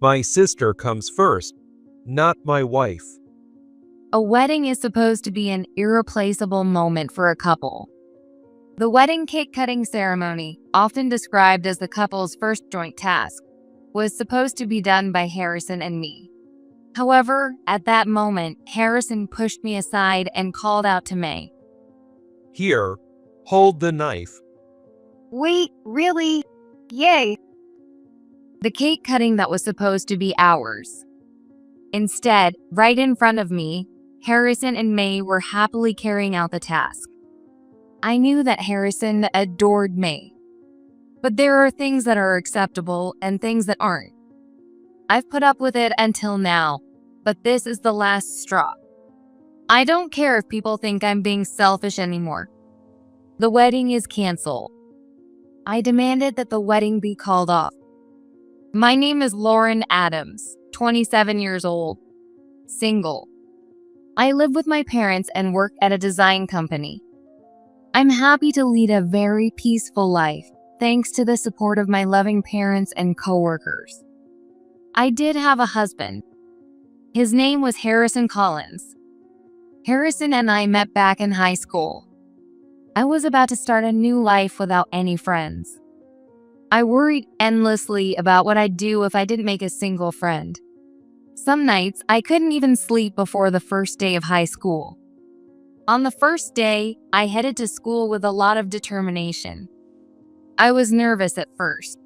My sister comes first, not my wife. A wedding is supposed to be an irreplaceable moment for a couple. The wedding cake cutting ceremony, often described as the couple's first joint task, was supposed to be done by Harrison and me. However, at that moment, Harrison pushed me aside and called out to May. Here, hold the knife. Wait, really? Yay! The cake cutting that was supposed to be ours. Instead, right in front of me, Harrison and May were happily carrying out the task. I knew that Harrison adored May. But there are things that are acceptable and things that aren't. I've put up with it until now, but this is the last straw. I don't care if people think I'm being selfish anymore. The wedding is canceled. I demanded that the wedding be called off. My name is Lauren Adams, 27 years old, single. I live with my parents and work at a design company. I'm happy to lead a very peaceful life, thanks to the support of my loving parents and coworkers. I did have a husband. His name was Harrison Collins. Harrison and I met back in high school. I was about to start a new life without any friends. I worried endlessly about what I'd do if I didn't make a single friend. Some nights, I couldn't even sleep before the first day of high school. On the first day, I headed to school with a lot of determination. I was nervous at first,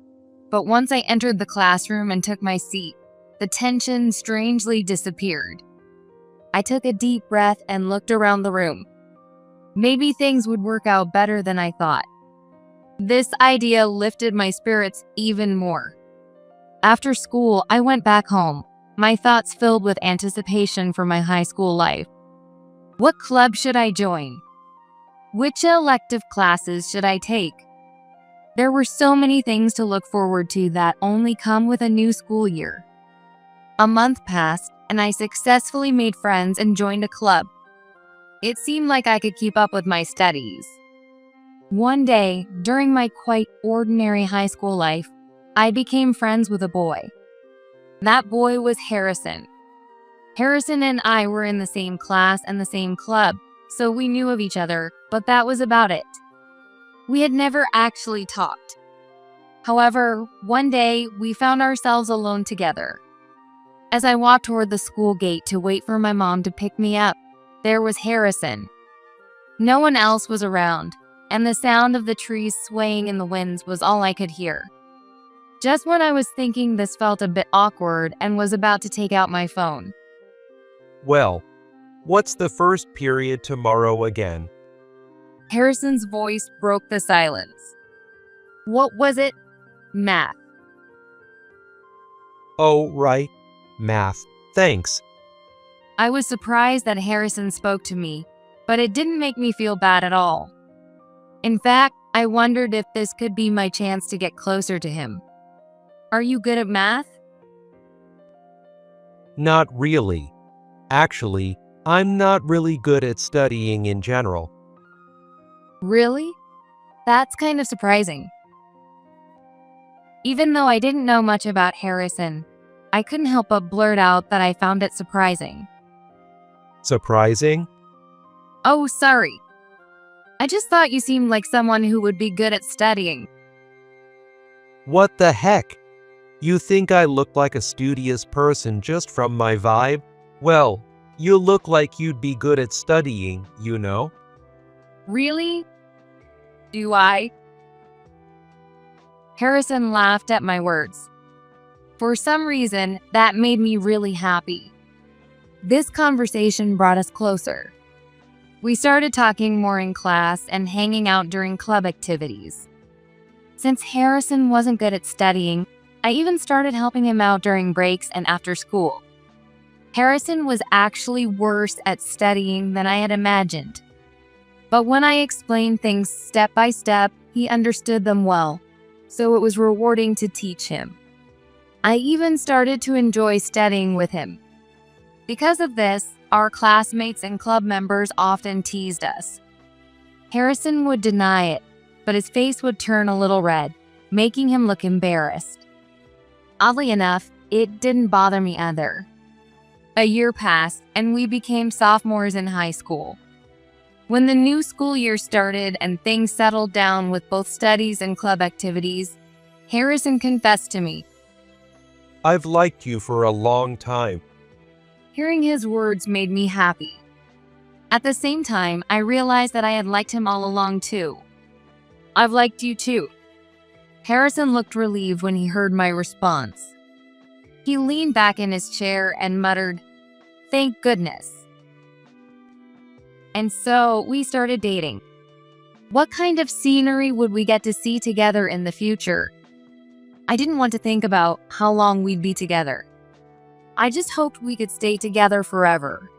but once I entered the classroom and took my seat, the tension strangely disappeared. I took a deep breath and looked around the room. Maybe things would work out better than I thought. This idea lifted my spirits even more. After school, I went back home, my thoughts filled with anticipation for my high school life. What club should I join? Which elective classes should I take? There were so many things to look forward to that only come with a new school year. A month passed, and I successfully made friends and joined a club. It seemed like I could keep up with my studies. One day, during my quite ordinary high school life, I became friends with a boy. That boy was Harrison. Harrison and I were in the same class and the same club, so we knew of each other, but that was about it. We had never actually talked. However, one day, we found ourselves alone together. As I walked toward the school gate to wait for my mom to pick me up, there was Harrison. No one else was around, and the sound of the trees swaying in the winds was all I could hear. Just when I was thinking this felt a bit awkward and was about to take out my phone. Well, what's the first period tomorrow again? Harrison's voice broke the silence. What was it? Math. Oh, right. Math. Thanks. I was surprised that Harrison spoke to me, but it didn't make me feel bad at all. In fact, I wondered if this could be my chance to get closer to him. Are you good at math? Not really. Actually, I'm not really good at studying in general. Really? That's kind of surprising. Even though I didn't know much about Harrison, I couldn't help but blurt out that I found it surprising. Surprising? Oh, sorry. I just thought you seemed like someone who would be good at studying. What the heck? You think I look like a studious person just from my vibe? Well, you look like you'd be good at studying, you know? Really? Do I? Harrison laughed at my words. For some reason, that made me really happy. This conversation brought us closer. We started talking more in class and hanging out during club activities. Since Harrison wasn't good at studying, I even started helping him out during breaks and after school. Harrison was actually worse at studying than I had imagined. But when I explained things step by step, he understood them well, so it was rewarding to teach him. I even started to enjoy studying with him. Because of this, our classmates and club members often teased us. Harrison would deny it, but his face would turn a little red, making him look embarrassed. Oddly enough, it didn't bother me either. A year passed, and we became sophomores in high school. When the new school year started and things settled down with both studies and club activities, Harrison confessed to me. I've liked you for a long time. Hearing his words made me happy. At the same time, I realized that I had liked him all along too. I've liked you too. Harrison looked relieved when he heard my response. He leaned back in his chair and muttered, "Thank goodness." And so we started dating. What kind of scenery would we get to see together in the future? I didn't want to think about how long we'd be together. I just hoped we could stay together forever.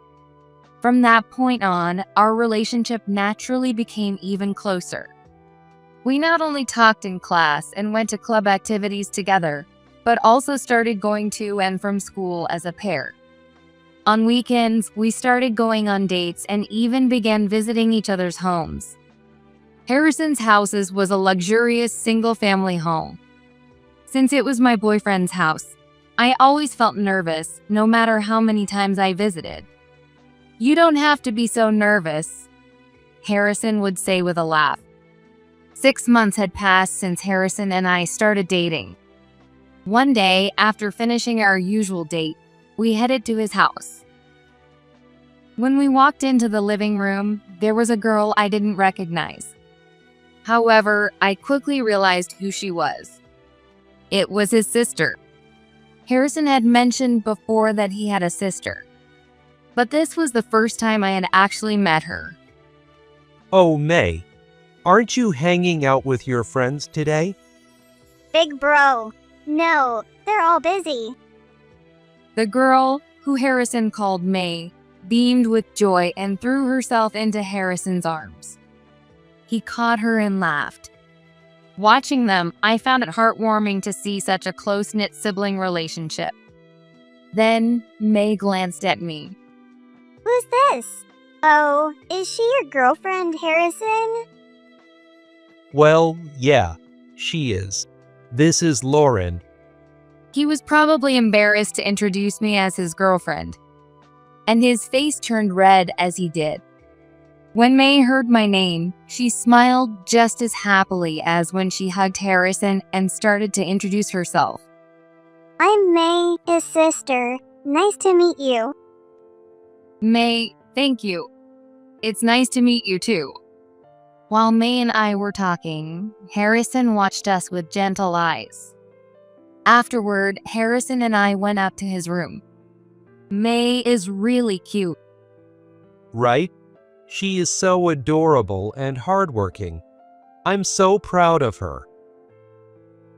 From that point on, our relationship naturally became even closer. We not only talked in class and went to club activities together, but also started going to and from school as a pair. On weekends, we started going on dates and even began visiting each other's homes. Harrison's house was a luxurious single-family home. Since it was my boyfriend's house, I always felt nervous, no matter how many times I visited. "You don't have to be so nervous," Harrison would say with a laugh. 6 months had passed since Harrison and I started dating. One day, after finishing our usual date, we headed to his house. When we walked into the living room, there was a girl I didn't recognize. However, I quickly realized who she was. It was his sister. Harrison had mentioned before that he had a sister, but this was the first time I had actually met her. Oh, May, aren't you hanging out with your friends today? Big bro. No, they're all busy. The girl, who Harrison called May, beamed with joy and threw herself into Harrison's arms. He caught her and laughed. Watching them, I found it heartwarming to see such a close-knit sibling relationship. Then, May glanced at me. Who's this? Oh, is she your girlfriend, Harrison? Well, yeah, she is. This is Lauren. He was probably embarrassed to introduce me as his girlfriend, and his face turned red as he did. When May heard my name, she smiled just as happily as when she hugged Harrison and started to introduce herself. I'm May, his sister. Nice to meet you. May, thank you. It's nice to meet you too. While May and I were talking, Harrison watched us with gentle eyes. Afterward, Harrison and I went up to his room. May is really cute. Right? She is so adorable and hardworking. I'm so proud of her.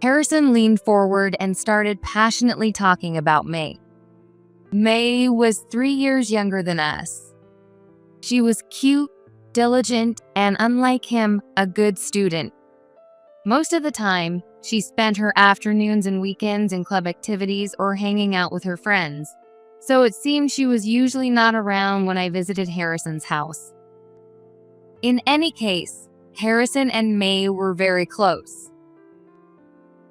Harrison leaned forward and started passionately talking about May. May was 3 years younger than us. She was cute, diligent, and unlike him, a good student. Most of the time, she spent her afternoons and weekends in club activities or hanging out with her friends, so it seemed she was usually not around when I visited Harrison's house. In any case, Harrison and May were very close.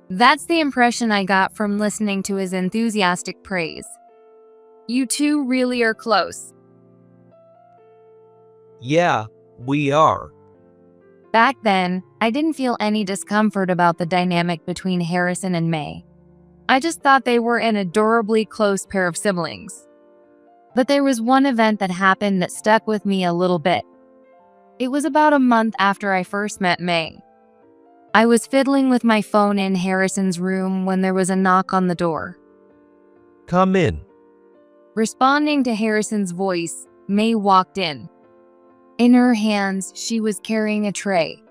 That's the impression I got from listening to his enthusiastic praise. You two really are close. Yeah, we are. Back then, I didn't feel any discomfort about the dynamic between Harrison and May. I just thought they were an adorably close pair of siblings. But there was one event that happened that stuck with me a little bit. It was about a month after I first met May. I was fiddling with my phone in Harrison's room when there was a knock on the door. Come in. Responding to Harrison's voice, May walked in. In her hands, she was carrying a tray.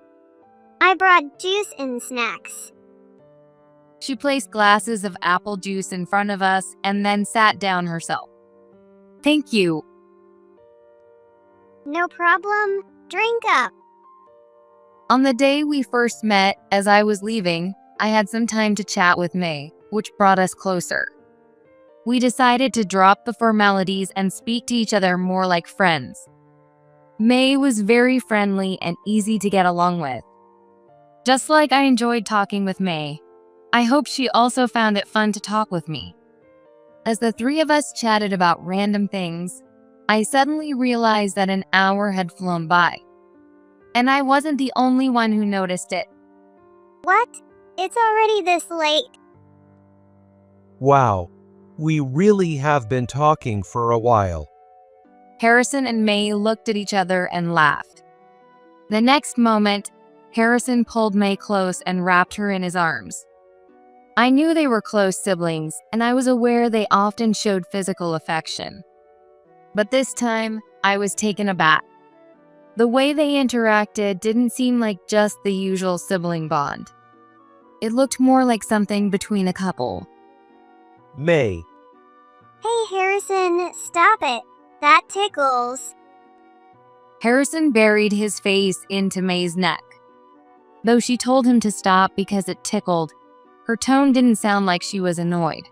I brought juice and snacks. She placed glasses of apple juice in front of us and then sat down herself. Thank you. No problem. Drink up. On the day we first met, as I was leaving, I had some time to chat with May, which brought us closer. We decided to drop the formalities and speak to each other more like friends. May was very friendly and easy to get along with. Just like I enjoyed talking with May, I hope she also found it fun to talk with me. As the three of us chatted about random things, I suddenly realized that an hour had flown by. And I wasn't the only one who noticed it. What? It's already this late. Wow, we really have been talking for a while. Harrison and May looked at each other and laughed. The next moment, Harrison pulled May close and wrapped her in his arms. I knew they were close siblings, and I was aware they often showed physical affection. But this time, I was taken aback. The way they interacted didn't seem like just the usual sibling bond. It looked more like something between a couple. May, Hey, Harrison, stop it. That tickles. Harrison buried his face into May's neck. Though she told him to stop because it tickled, her tone didn't sound like she was annoyed.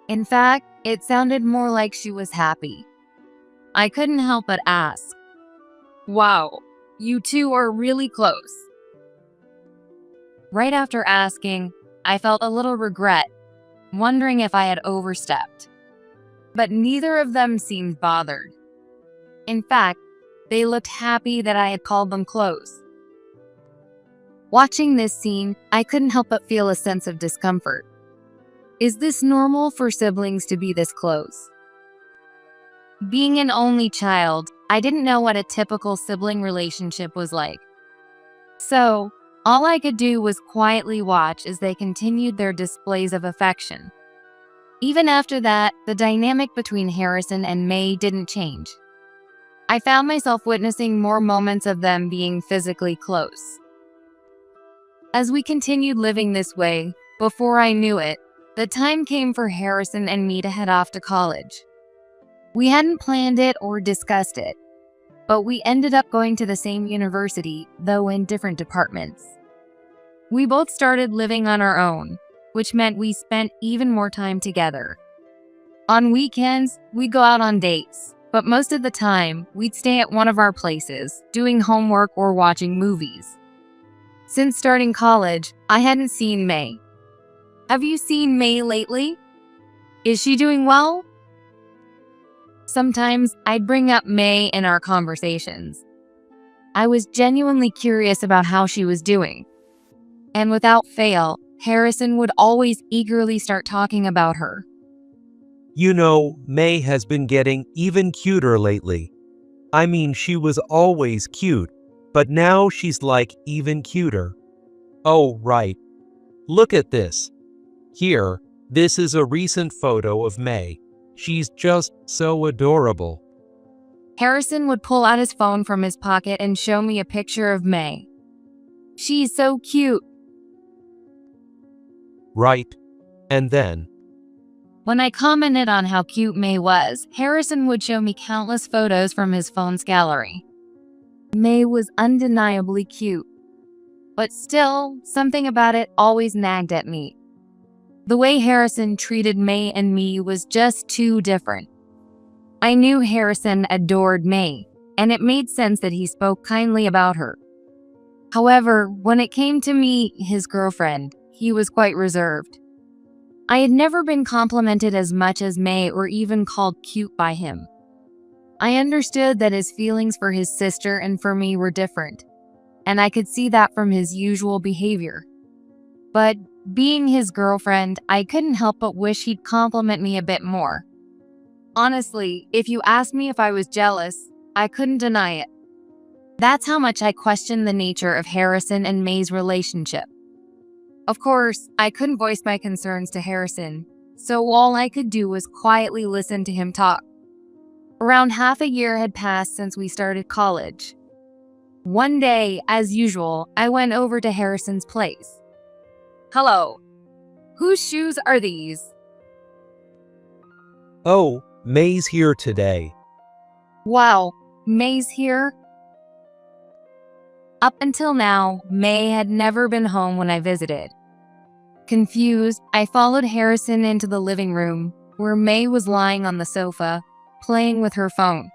In fact, it sounded more like she was happy. I couldn't help but ask, "Wow, you two are really close." Right after asking, I felt a little regret, wondering if I had overstepped. But neither of them seemed bothered. In fact, they looked happy that I had called them close. Watching this scene, I couldn't help but feel a sense of discomfort. Is this normal for siblings to be this close? Being an only child, I didn't know what a typical sibling relationship was like. So, all I could do was quietly watch as they continued their displays of affection. Even after that, the dynamic between Harrison and May didn't change. I found myself witnessing more moments of them being physically close. As we continued living this way, before I knew it, the time came for Harrison and me to head off to college. We hadn't planned it or discussed it, but we ended up going to the same university, though in different departments. We both started living on our own, which meant we spent even more time together. On weekends, we'd go out on dates, but most of the time, we'd stay at one of our places, doing homework or watching movies. Since starting college, I hadn't seen May. Have you seen May lately? Is she doing well? Sometimes I'd bring up May in our conversations. I was genuinely curious about how she was doing. And without fail, Harrison would always eagerly start talking about her. you know, May has been getting even cuter lately. I mean, she was always cute, but now she's like even cuter. Oh, right. Look at this. Here, this is a recent photo of May. She's just so adorable. Harrison would pull out his phone from his pocket and show me a picture of May. She's so cute. Right. And then, When I commented on how cute May was, Harrison would show me countless photos from his phone's gallery. May was undeniably cute. But still, something about it always nagged at me. The way Harrison treated May and me was just too different. I knew Harrison adored May, and it made sense that he spoke kindly about her. However, when it came to me, his girlfriend, he was quite reserved. I had never been complimented as much as May or even called cute by him. I understood that his feelings for his sister and for me were different, and I could see that from his usual behavior. But being his girlfriend, I couldn't help but wish he'd compliment me a bit more. Honestly, if you asked me if I was jealous, I couldn't deny it. That's how much I questioned the nature of Harrison and May's relationship. Of course, I couldn't voice my concerns to Harrison, so all I could do was quietly listen to him talk. Around half a year had passed since we started college. One day, as usual, I went over to Harrison's place. "Hello. Whose shoes are these?" oh, May's here today. "Wow, May's here?" Up until now, May had never been home when I visited. Confused, I followed Harrison into the living room, where May was lying on the sofa, playing with her phone.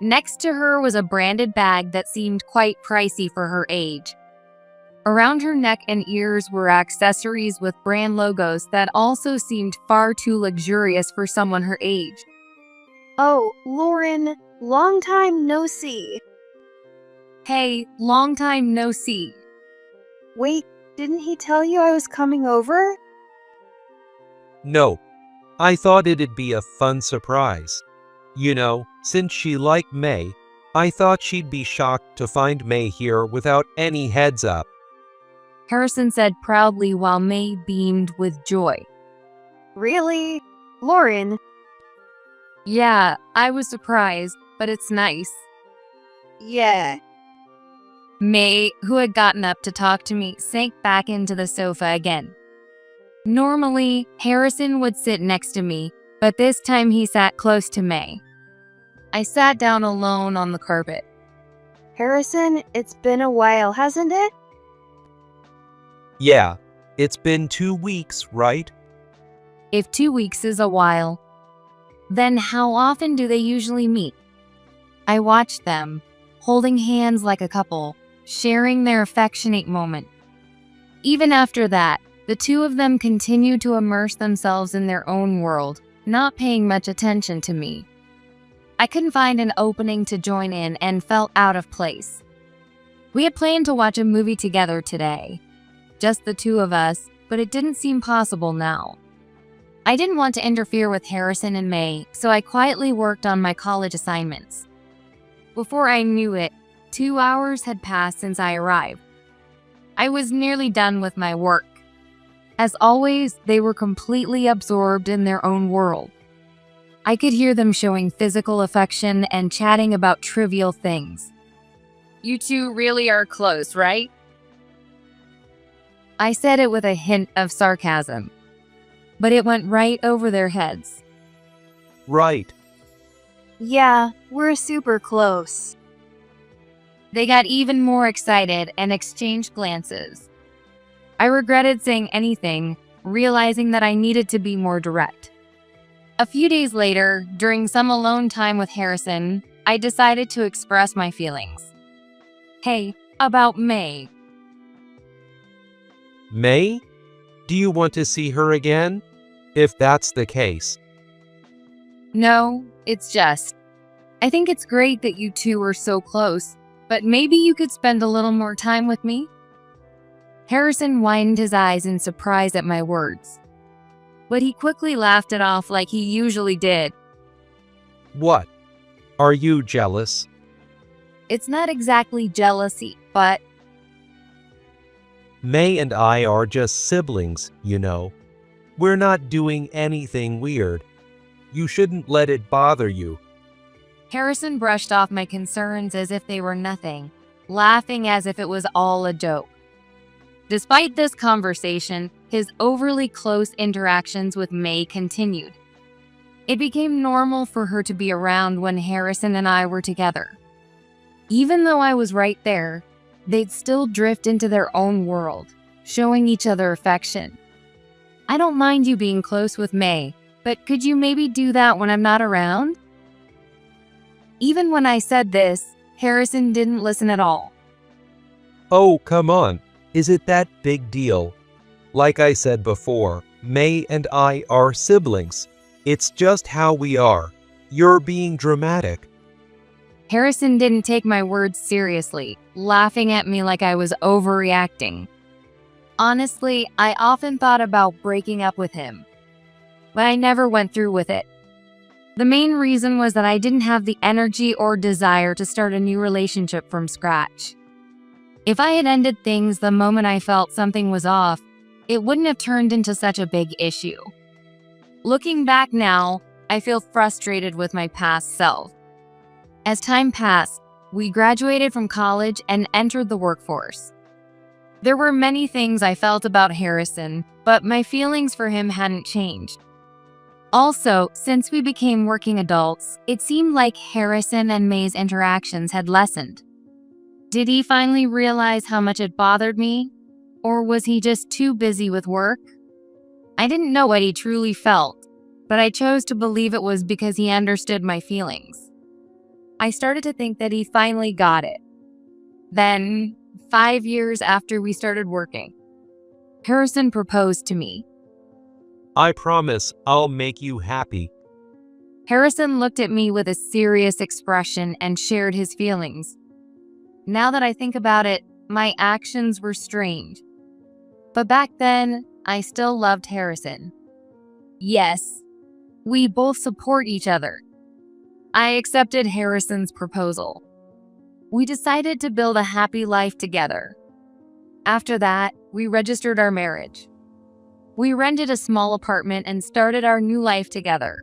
Next to her was a branded bag that seemed quite pricey for her age. Around her neck and ears were accessories with brand logos that also seemed far too luxurious for someone her age. Oh, Lauren, long time no see. Hey, long time no see. Wait, didn't he tell you I was coming over? No, I thought it'd be a fun surprise. You know, since she liked May, I thought she'd be shocked to find May here without any heads up. Harrison said proudly while May beamed with joy. Really? Lauren? Yeah, I was surprised, but it's nice. Yeah. May, who had gotten up to talk to me, sank back into the sofa again. Normally, Harrison would sit next to me, but this time he sat close to May. I sat down alone on the carpet. Harrison, it's been a while, hasn't it? Yeah, it's been 2 weeks, right? If 2 weeks is a while, then how often do they usually meet? I watched them, holding hands like a couple, sharing their affectionate moment. Even after that, the two of them continued to immerse themselves in their own world, not paying much attention to me. I couldn't find an opening to join in and felt out of place. We had planned to watch a movie together today, just the two of us, but it didn't seem possible now. I didn't want to interfere with Harrison and May, so I quietly worked on my college assignments. Before I knew it, 2 hours had passed since I arrived. I was nearly done with my work. As always, they were completely absorbed in their own world. I could hear them showing physical affection and chatting about trivial things. You two really are close, right? I said it with a hint of sarcasm, but it went right over their heads. Right. Yeah, we're super close. They got even more excited and exchanged glances. I regretted saying anything, realizing that I needed to be more direct. A few days later, during some alone time with Harrison, I decided to express my feelings. Hey, about May. May? Do you want to see her again? If that's the case. No, it's just, I think it's great that you two are so close, but maybe you could spend a little more time with me? Harrison widened his eyes in surprise at my words, but he quickly laughed it off like he usually did. What? Are you jealous? It's not exactly jealousy, but May and I are just siblings, you know. We're not doing anything weird. You shouldn't let it bother you. Harrison brushed off my concerns as if they were nothing, laughing as if it was all a joke. Despite this conversation, his overly close interactions with May continued. It became normal for her to be around when Harrison and I were together. Even though I was right there, they'd still drift into their own world, showing each other affection. I don't mind you being close with May, but could you maybe do that when I'm not around? Even when I said this, Harrison didn't listen at all. Oh, come on. Is it that big deal? Like I said before, May and I are siblings. It's just how we are. You're being dramatic. Harrison didn't take my words seriously, laughing at me like I was overreacting. Honestly, I often thought about breaking up with him, but I never went through with it. The main reason was that I didn't have the energy or desire to start a new relationship from scratch. If I had ended things the moment I felt something was off, it wouldn't have turned into such a big issue. Looking back now, I feel frustrated with my past self. As time passed, we graduated from college and entered the workforce. There were many things I felt about Harrison, but my feelings for him hadn't changed. Also, since we became working adults, it seemed like Harrison and May's interactions had lessened. Did he finally realize how much it bothered me? Or was he just too busy with work? I didn't know what he truly felt, but I chose to believe it was because he understood my feelings. I started to think that he finally got it. Then, 5 years after we started working, Harrison proposed to me. I promise I'll make you happy. Harrison looked at me with a serious expression and shared his feelings. Now that I think about it, my actions were strange. But back then, I still loved Harrison. Yes, we both support each other. I accepted Harrison's proposal. We decided to build a happy life together. After that, we registered our marriage. We rented a small apartment and started our new life together.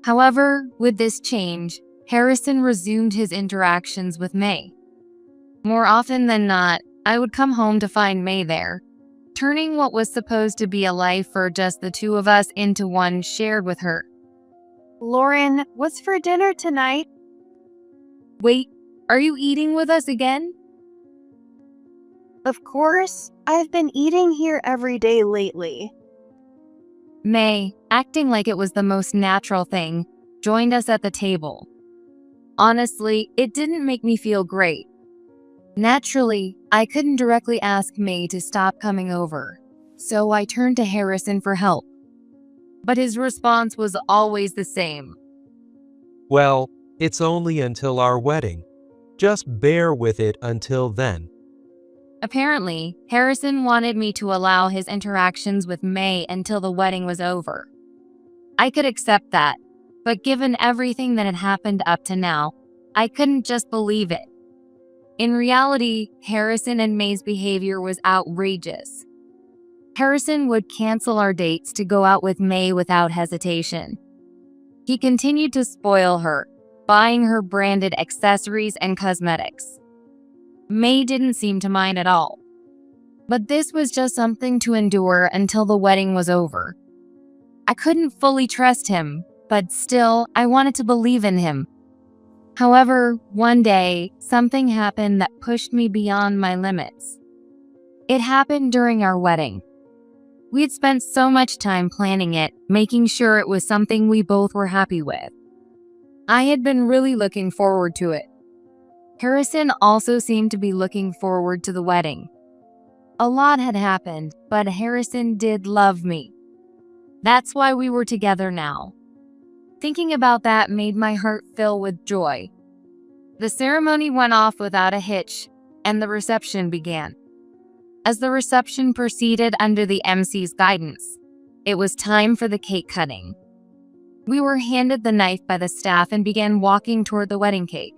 However, with this change, Harrison resumed his interactions with May. More often than not, I would come home to find May there, turning what was supposed to be a life for just the two of us into one shared with her. Lauren, what's for dinner tonight? Wait, are you eating with us again? Of course, I've been eating here every day lately. May, acting like it was the most natural thing, joined us at the table. Honestly, it didn't make me feel great. Naturally, I couldn't directly ask May to stop coming over, so I turned to Harrison for help. But his response was always the same. Well, it's only until our wedding. Just bear with it until then. Apparently, Harrison wanted me to allow his interactions with May until the wedding was over. I could accept that, but given everything that had happened up to now, I couldn't just believe it. In reality, Harrison and May's behavior was outrageous. Harrison would cancel our dates to go out with May without hesitation. He continued to spoil her, buying her branded accessories and cosmetics. May didn't seem to mind at all. But this was just something to endure until the wedding was over. I couldn't fully trust him, but still, I wanted to believe in him. However, one day, something happened that pushed me beyond my limits. It happened during our wedding. We had spent so much time planning it, making sure it was something we both were happy with. I had been really looking forward to it. Harrison also seemed to be looking forward to the wedding. A lot had happened, but Harrison did love me. That's why we were together now. Thinking about that made my heart fill with joy. The ceremony went off without a hitch, and the reception began. As the reception proceeded under the MC's guidance, it was time for the cake cutting. We were handed the knife by the staff and began walking toward the wedding cake.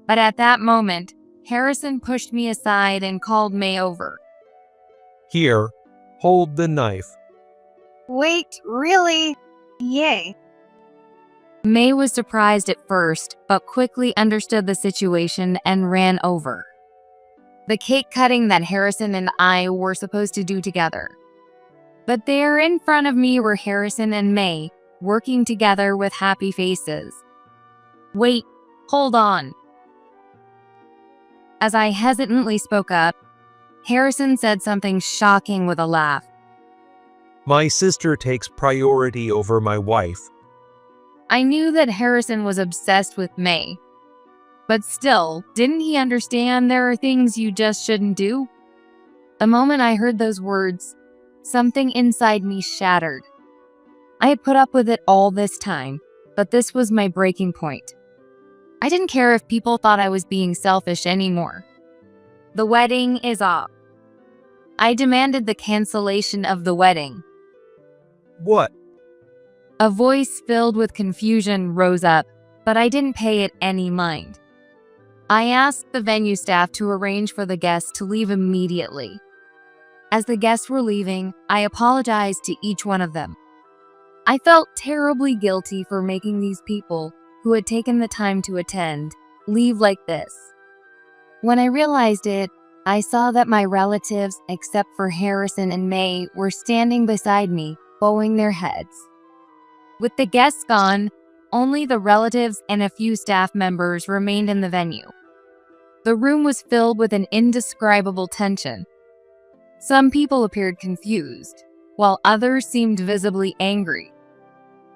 But at that moment, Harrison pushed me aside and called May over. Here, hold the knife. Wait, really? Yay. May was surprised at first, but quickly understood the situation and ran over. The cake cutting that Harrison and I were supposed to do together. But there in front of me were Harrison and May, working together with happy faces. Wait, hold on. As I hesitantly spoke up, Harrison said something shocking with a laugh. My sister takes priority over my wife. I knew that Harrison was obsessed with May. But still, didn't he understand there are things you just shouldn't do? The moment I heard those words, something inside me shattered. I had put up with it all this time, but this was my breaking point. I didn't care if people thought I was being selfish anymore. The wedding is off. I demanded the cancellation of the wedding. What? A voice filled with confusion rose up, but I didn't pay it any mind. I asked the venue staff to arrange for the guests to leave immediately. As the guests were leaving, I apologized to each one of them. I felt terribly guilty for making these people, who had taken the time to attend, leave like this. When I realized it, I saw that my relatives, except for Harrison and May, were standing beside me, bowing their heads. With the guests gone, only the relatives and a few staff members remained in the venue. The room was filled with an indescribable tension. Some people appeared confused, while others seemed visibly angry.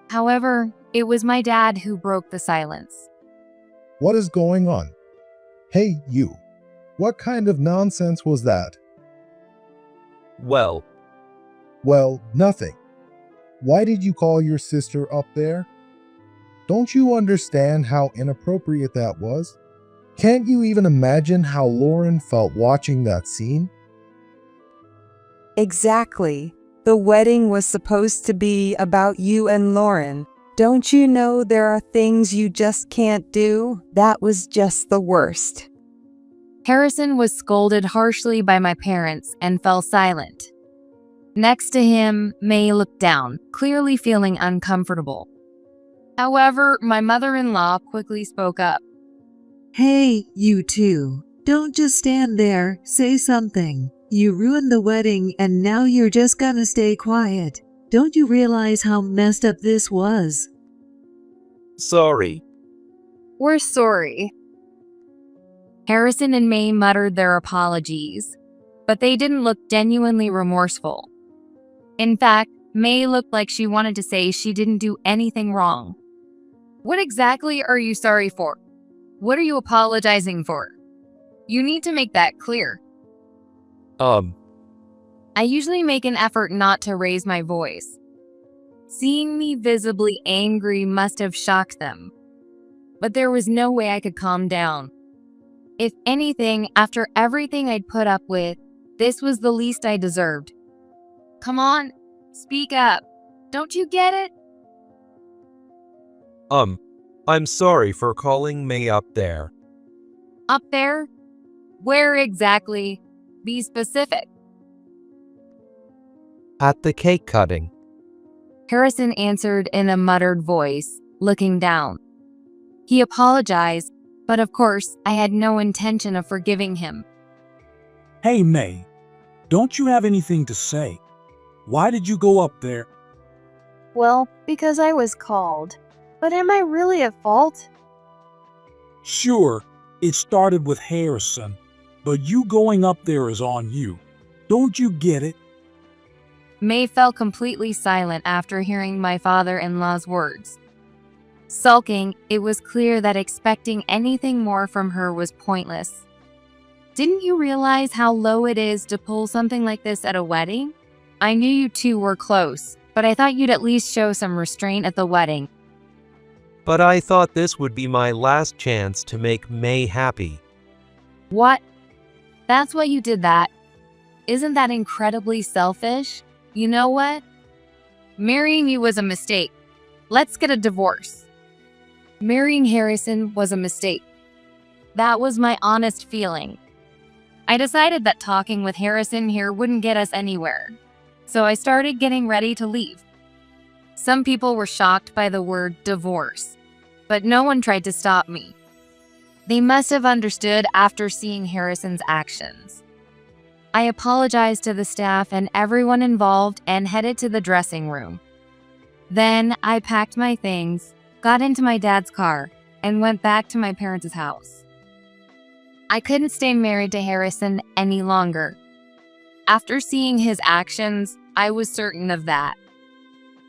However, it was my dad who broke the silence. What is going on? Hey, you. What kind of nonsense was that? Well, Well, nothing. Why did you call your sister up there? Don't you understand how inappropriate that was? Can't you even imagine how Lauren felt watching that scene? Exactly. The wedding was supposed to be about you and Lauren. Don't you know there are things you just can't do? That was just the worst. Harrison was scolded harshly by my parents and fell silent. Next to him, May looked down, clearly feeling uncomfortable. However, my mother-in-law quickly spoke up. Hey, you two. Don't just stand there. Say something. You ruined the wedding and now you're just gonna stay quiet. Don't you realize how messed up this was? sorry. We're sorry. Harrison and May muttered their apologies, but they didn't look genuinely remorseful. In fact, May looked like she wanted to say she didn't do anything wrong. What exactly are you sorry for? What are you apologizing for? You need to make that clear. I usually make an effort not to raise my voice. Seeing me visibly angry must have shocked them. But there was no way I could calm down. If anything, after everything I'd put up with, this was the least I deserved. Come on, speak up. Don't you get it? I'm sorry for calling May up there. Up there? Where exactly? Be specific. At the cake cutting. Harrison answered in a muttered voice, looking down. He apologized, but of course, I had no intention of forgiving him. Hey, May, don't you have anything to say? Why did you go up there? Well, because I was called. But am I really at fault? Sure, it started with Harrison, but you going up there is on you. Don't you get it? May fell completely silent after hearing my father-in-law's words. Sulking, it was clear that expecting anything more from her was pointless. Didn't you realize how low it is to pull something like this at a wedding? I knew you two were close, but I thought you'd at least show some restraint at the wedding. But I thought this would be my last chance to make May happy. What? That's why you did that. Isn't that incredibly selfish? You know what? Marrying you was a mistake. Let's get a divorce. Marrying Harrison was a mistake. That was my honest feeling. I decided that talking with Harrison here wouldn't get us anywhere. So I started getting ready to leave. Some people were shocked by the word divorce, but no one tried to stop me. They must have understood after seeing Harrison's actions. I apologized to the staff and everyone involved and headed to the dressing room. Then I packed my things, got into my dad's car, and went back to my parents' house. I couldn't stay married to Harrison any longer. After seeing his actions, I was certain of that.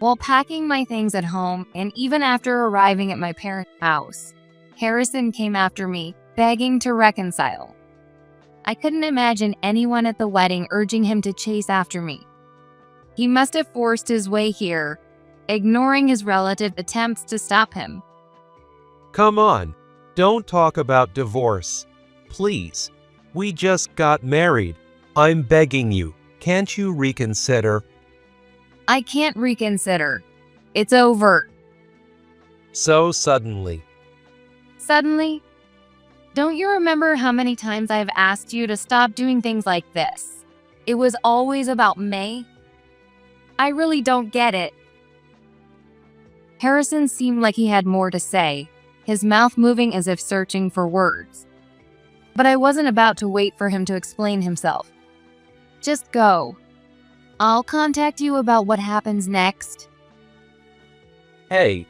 While packing my things at home, and even after arriving at my parents' house, Harrison came after me, begging to reconcile. I couldn't imagine anyone at the wedding urging him to chase after me. He must have forced his way here, ignoring his relative attempts to stop him. Come on, don't talk about divorce. Please. We just got married. I'm begging you. Can't you reconsider? I can't reconsider. It's over. So suddenly. Suddenly? Don't you remember how many times I've asked you to stop doing things like this? It was always about May. I really don't get it. Harrison seemed like he had more to say, his mouth moving as if searching for words. But I wasn't about to wait for him to explain himself. Just go. I'll contact you about what happens next. Hey,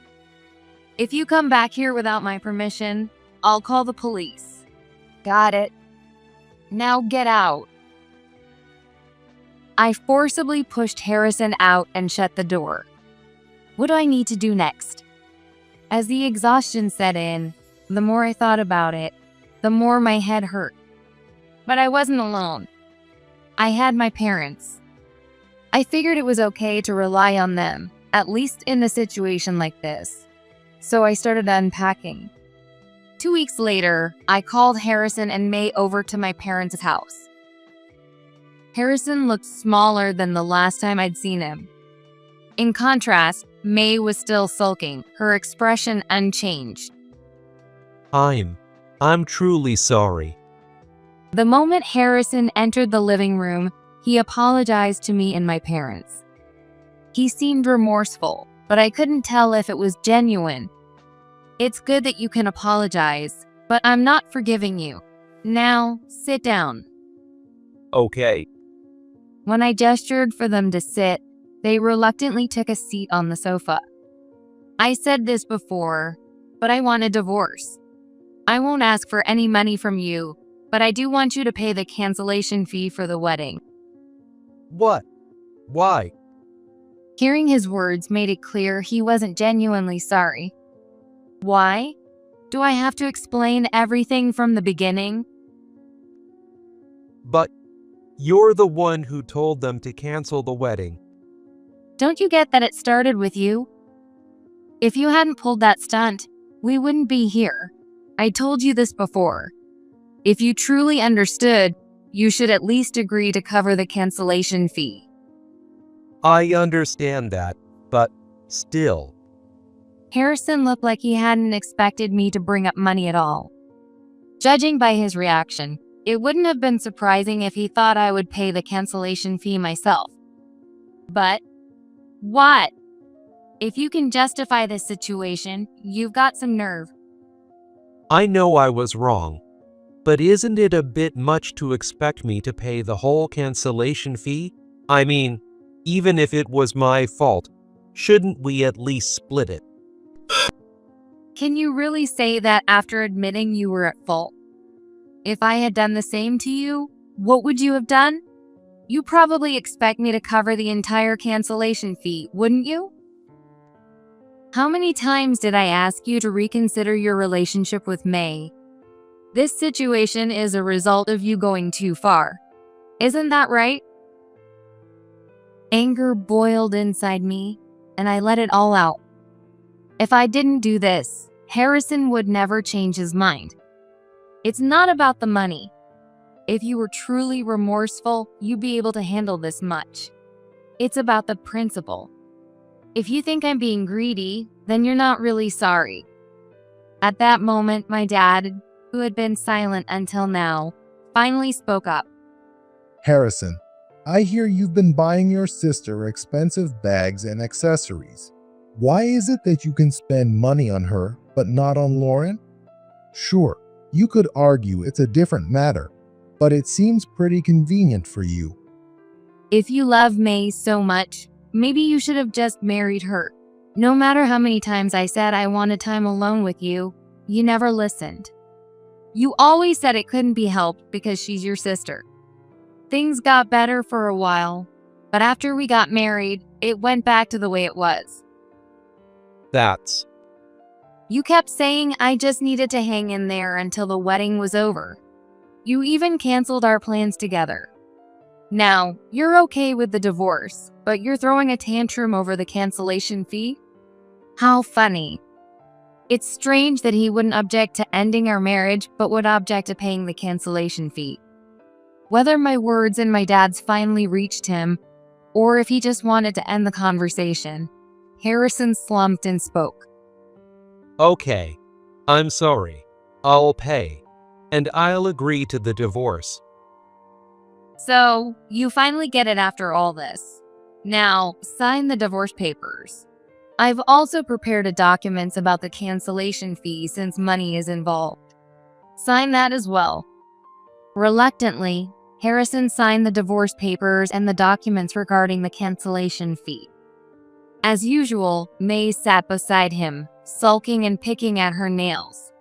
If you come back here without my permission, I'll call the police. Got it. Now get out. I forcibly pushed Harrison out and shut the door. What do I need to do next? As the exhaustion set in, the more I thought about it, the more my head hurt. But I wasn't alone. I had my parents. I figured it was okay to rely on them, at least in a situation like this. So I started unpacking. 2 weeks later, I called Harrison and May over to my parents' house. Harrison looked smaller than the last time I'd seen him. In contrast, May was still sulking, her expression unchanged. I'm truly sorry. The moment Harrison entered the living room, he apologized to me and my parents. He seemed remorseful, but I couldn't tell if it was genuine. It's good that you can apologize, but I'm not forgiving you. Now, sit down. Okay. When I gestured for them to sit, they reluctantly took a seat on the sofa. I said this before, but I want a divorce. I won't ask for any money from you, but I do want you to pay the cancellation fee for the wedding. What? Why? Hearing his words made it clear he wasn't genuinely sorry. Why? Do I have to explain everything from the beginning? But you're the one who told them to cancel the wedding. Don't you get that it started with you? If you hadn't pulled that stunt, we wouldn't be here. I told you this before. If you truly understood, you should at least agree to cover the cancellation fee. I understand that, but still. Harrison looked like he hadn't expected me to bring up money at all. Judging by his reaction, it wouldn't have been surprising if he thought I would pay the cancellation fee myself. But what? If you can justify this situation, you've got some nerve. I know I was wrong, but isn't it a bit much to expect me to pay the whole cancellation fee? I mean, even if it was my fault, shouldn't we at least split it? Can you really say that after admitting you were at fault? If I had done the same to you, what would you have done? You probably expect me to cover the entire cancellation fee, wouldn't you? How many times did I ask you to reconsider your relationship with May? This situation is a result of you going too far. Isn't that right? Anger boiled inside me, and I let it all out. If I didn't do this, Harrison would never change his mind. It's not about the money. If you were truly remorseful, you'd be able to handle this much. It's about the principle. If you think I'm being greedy, then you're not really sorry. At that moment, my dad, who had been silent until now, finally spoke up. Harrison, I hear you've been buying your sister expensive bags and accessories. Why is it that you can spend money on her, but not on Lauren? Sure, you could argue it's a different matter, but it seems pretty convenient for you. If you love May so much, maybe you should have just married her. No matter how many times I said I wanted time alone with you, you never listened. You always said it couldn't be helped because she's your sister. Things got better for a while, but after we got married, it went back to the way it was. You kept saying I just needed to hang in there until the wedding was over. You even canceled our plans together. Now, you're okay with the divorce, but you're throwing a tantrum over the cancellation fee? How funny. It's strange that he wouldn't object to ending our marriage, but would object to paying the cancellation fee. Whether my words and my dad's finally reached him, or if he just wanted to end the conversation, Harrison slumped and spoke. Okay, I'm sorry. I'll pay, and I'll agree to the divorce. So, you finally get it after all this. Now, sign the divorce papers. I've also prepared a document about the cancellation fee since money is involved. Sign that as well. Reluctantly, Harrison signed the divorce papers and the documents regarding the cancellation fee. As usual, May sat beside him, sulking and picking at her nails.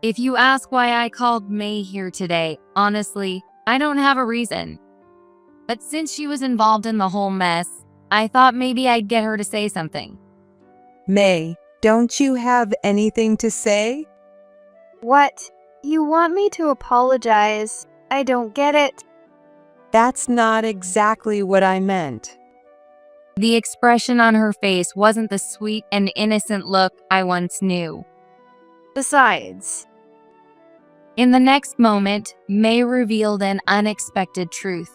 If you ask why I called May here today, honestly, I don't have a reason. But since she was involved in the whole mess, I thought maybe I'd get her to say something. May, don't you have anything to say? What? You want me to apologize? I don't get it. That's not exactly what I meant. The expression on her face wasn't the sweet and innocent look I once knew. Besides, In the next moment, May revealed an unexpected truth.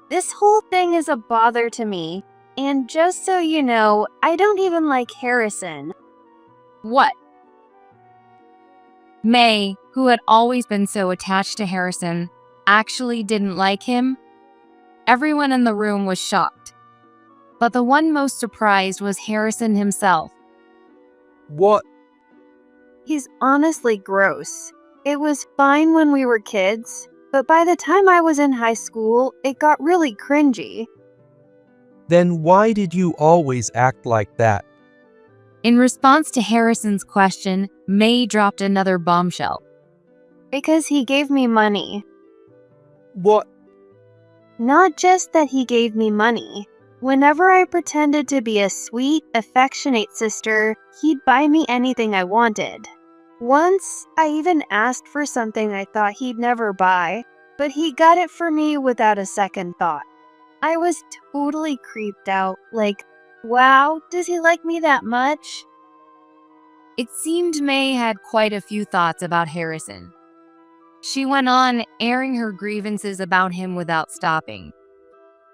this whole thing is a bother to me. And just so you know, I don't even like Harrison. What? May, who had always been so attached to Harrison, actually didn't like him? Everyone in the room was shocked. But the one most surprised was Harrison himself. What? He's honestly gross. It was fine when we were kids, but by the time I was in high school, it got really cringy. Then why did you always act like that? In response to Harrison's question, May dropped another bombshell. Because he gave me money. What? Not just that he gave me money. Whenever I pretended to be a sweet, affectionate sister, he'd buy me anything I wanted. Once, I even asked for something I thought he'd never buy, but he got it for me without a second thought. I was totally creeped out, like, wow, does he like me that much? It seemed May had quite a few thoughts about Harrison. She went on, airing her grievances about him without stopping.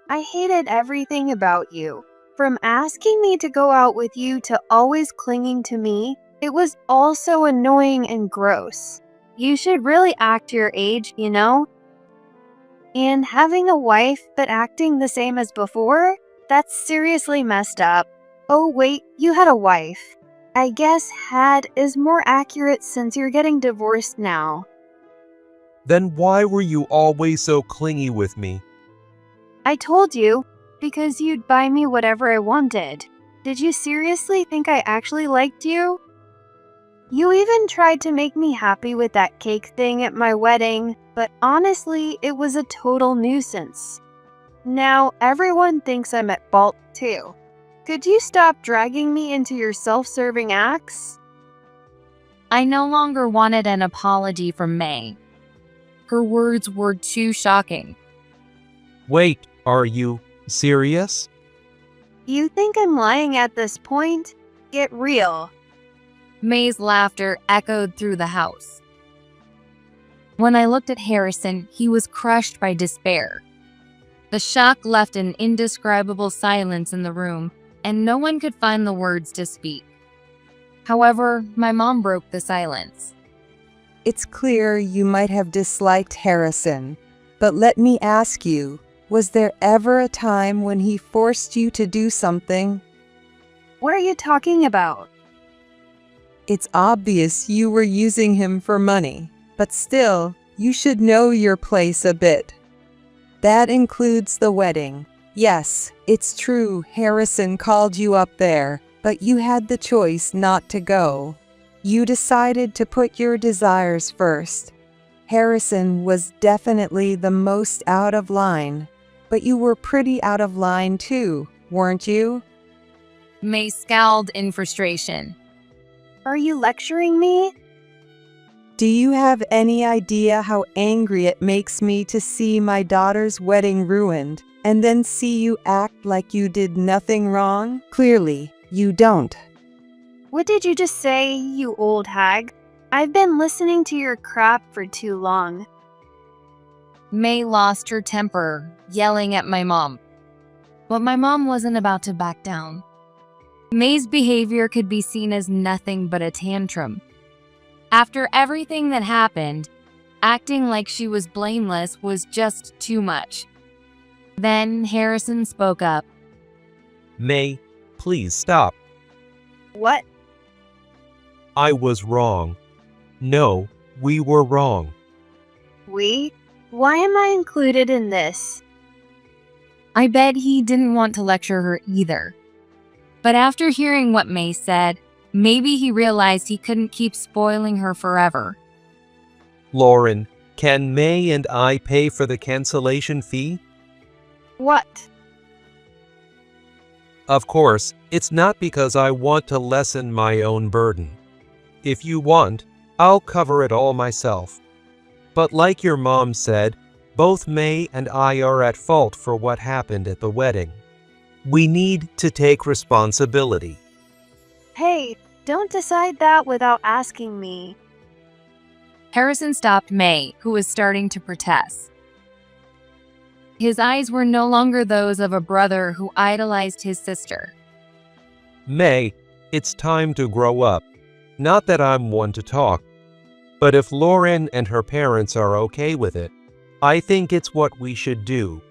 I hated everything about you. From asking me to go out with you to always clinging to me, it was all so annoying and gross. You should really act your age, you know? And having a wife but acting the same as before? That's seriously messed up. Oh wait, you had a wife. I guess had is more accurate since you're getting divorced now. Then why were you always so clingy with me? I told you, because you'd buy me whatever I wanted. Did you seriously think I actually liked you? You even tried to make me happy with that cake thing at my wedding, but honestly, it was a total nuisance. Now, everyone thinks I'm at fault too. Could you stop dragging me into your self-serving acts? I no longer wanted an apology from May. Her words were too shocking. Wait, are you serious? You think I'm lying at this point? Get real. May's laughter echoed through the house. When I looked at Harrison, he was crushed by despair. The shock left an indescribable silence in the room, and no one could find the words to speak. However, my mom broke the silence. It's clear you might have disliked Harrison, but let me ask you, was there ever a time when he forced you to do something? What are you talking about? It's obvious you were using him for money, but still, you should know your place a bit. That includes the wedding. Yes, it's true Harrison called you up there, but you had the choice not to go. You decided to put your desires first. Harrison was definitely the most out of line, but you were pretty out of line too, weren't you? May scowled in frustration. Are you lecturing me? Do you have any idea how angry it makes me to see my daughter's wedding ruined, and then see you act like you did nothing wrong? Clearly, you don't. What did you just say, you old hag? I've been listening to your crap for too long. May lost her temper, yelling at my mom. But my mom wasn't about to back down. May's behavior could be seen as nothing but a tantrum. After everything that happened, acting like she was blameless was just too much. Then Harrison spoke up. May, please stop. What? I was wrong. No, we were wrong. We? Why am I included in this? I bet he didn't want to lecture her either. But after hearing what May said, maybe he realized he couldn't keep spoiling her forever. Lauren, can May and I pay for the cancellation fee? What? Of course, it's not because I want to lessen my own burden. If you want, I'll cover it all myself. But like your mom said, both May and I are at fault for what happened at the wedding. We need to take responsibility. Hey, don't decide that without asking me. Harrison stopped May, who was starting to protest. His eyes were no longer those of a brother who idolized his sister. May, it's time to grow up. Not that I'm one to talk, but if Lauren and her parents are okay with it, I think it's what we should do.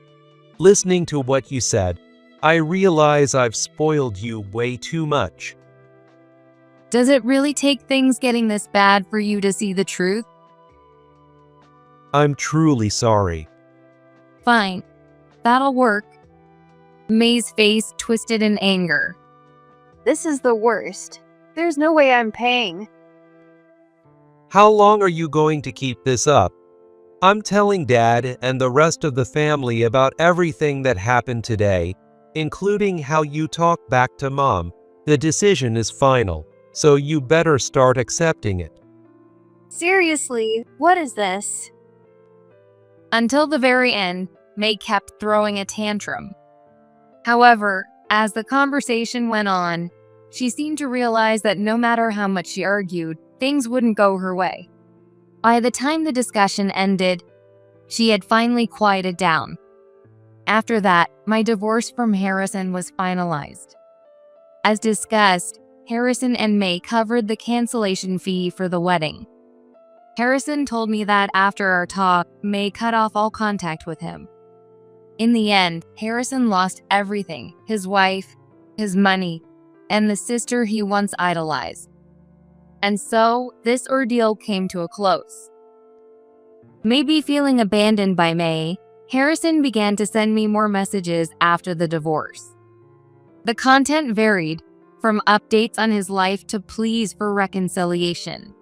Listening to what you said, I realize I've spoiled you way too much. Does it really take things getting this bad for you to see the truth? I'm truly sorry. Fine. That'll work. May's face twisted in anger. This is the worst. There's no way I'm paying. How long are you going to keep this up? I'm telling Dad and the rest of the family about everything that happened today, including how you talked back to Mom. The decision is final, so you better start accepting it. Seriously, what is this? Until the very end, May kept throwing a tantrum. However, as the conversation went on, she seemed to realize that no matter how much she argued, things wouldn't go her way. By the time the discussion ended, she had finally quieted down. After that, my divorce from Harrison was finalized. As discussed, Harrison and May covered the cancellation fee for the wedding. Harrison told me that after our talk, May cut off all contact with him. In the end, Harrison lost everything: his wife, his money, and the sister he once idolized. And so, this ordeal came to a close. Maybe feeling abandoned by May, Harrison began to send me more messages after the divorce. The content varied, from updates on his life to pleas for reconciliation.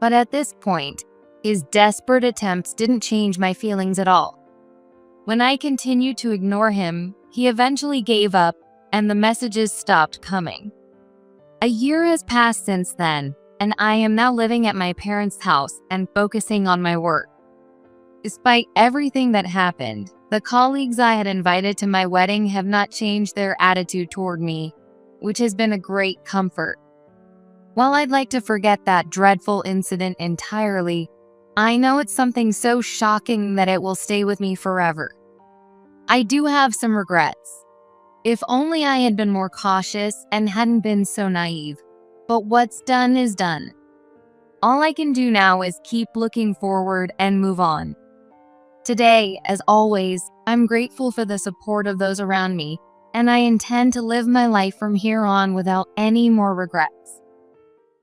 But at this point, his desperate attempts didn't change my feelings at all. When I continued to ignore him, he eventually gave up and the messages stopped coming. A year has passed since then, and I am now living at my parents' house and focusing on my work. Despite everything that happened, the colleagues I had invited to my wedding have not changed their attitude toward me, which has been a great comfort. While I'd like to forget that dreadful incident entirely, I know it's something so shocking that it will stay with me forever. I do have some regrets. If only I had been more cautious and hadn't been so naive. But what's done is done. All I can do now is keep looking forward and move on. Today, as always, I'm grateful for the support of those around me, and I intend to live my life from here on without any more regrets.